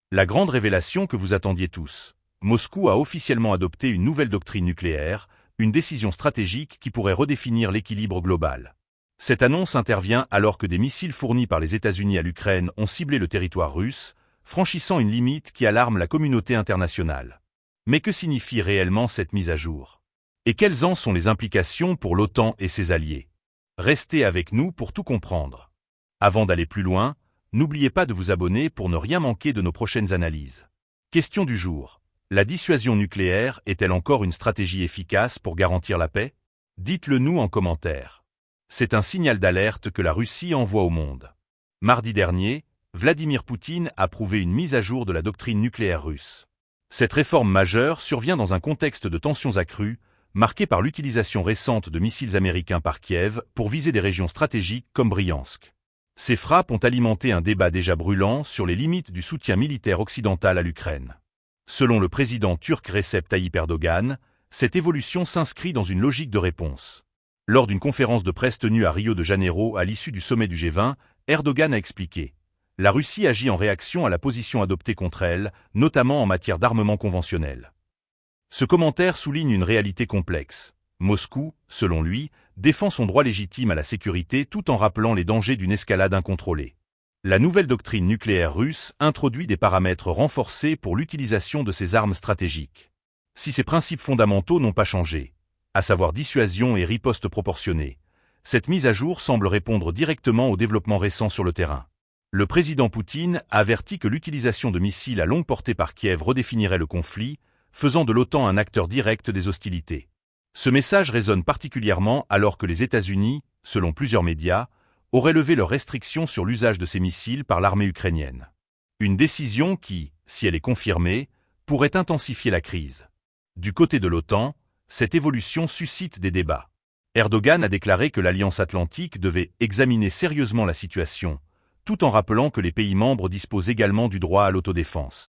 La grande révélation que vous attendiez tous. Moscou a officiellement adopté une nouvelle doctrine nucléaire, une décision stratégique qui pourrait redéfinir l'équilibre global. Cette annonce intervient alors que des missiles fournis par les États-Unis à l'Ukraine ont ciblé le territoire russe, franchissant une limite qui alarme la communauté internationale. Mais que signifie réellement cette mise à jour? Et quelles en sont les implications pour l'OTAN et ses alliés? Restez avec nous pour tout comprendre. Avant d'aller plus loin, n'oubliez pas de vous abonner pour ne rien manquer de nos prochaines analyses. Question du jour. La dissuasion nucléaire est-elle encore une stratégie efficace pour garantir la paix? Dites-le nous en commentaire. C'est un signal d'alerte que la Russie envoie au monde. Mardi dernier, Vladimir Poutine a approuvé une mise à jour de la doctrine nucléaire russe. Cette réforme majeure survient dans un contexte de tensions accrues, marqué par l'utilisation récente de missiles américains par Kiev pour viser des régions stratégiques comme Briansk. Ces frappes ont alimenté un débat déjà brûlant sur les limites du soutien militaire occidental à l'Ukraine. Selon le président turc Recep Tayyip Erdogan, cette évolution s'inscrit dans une logique de réponse. Lors d'une conférence de presse tenue à Rio de Janeiro à l'issue du sommet du G20, Erdogan a expliqué: la Russie agit en réaction à la position adoptée contre elle, notamment en matière d'armement conventionnel. Ce commentaire souligne une réalité complexe. Moscou, selon lui, défend son droit légitime à la sécurité tout en rappelant les dangers d'une escalade incontrôlée. La nouvelle doctrine nucléaire russe introduit des paramètres renforcés pour l'utilisation de ces armes stratégiques. Si ces principes fondamentaux n'ont pas changé, à savoir dissuasion et riposte proportionnée, cette mise à jour semble répondre directement aux développements récents sur le terrain. Le président Poutine a averti que l'utilisation de missiles à longue portée par Kiev redéfinirait le conflit, faisant de l'OTAN un acteur direct des hostilités. Ce message résonne particulièrement alors que les États-Unis, selon plusieurs médias, auraient levé leurs restrictions sur l'usage de ces missiles par l'armée ukrainienne. Une décision qui, si elle est confirmée, pourrait intensifier la crise. Du côté de l'OTAN, cette évolution suscite des débats. Erdogan a déclaré que l'Alliance atlantique devait examiner sérieusement la situation, tout en rappelant que les pays membres disposent également du droit à l'autodéfense.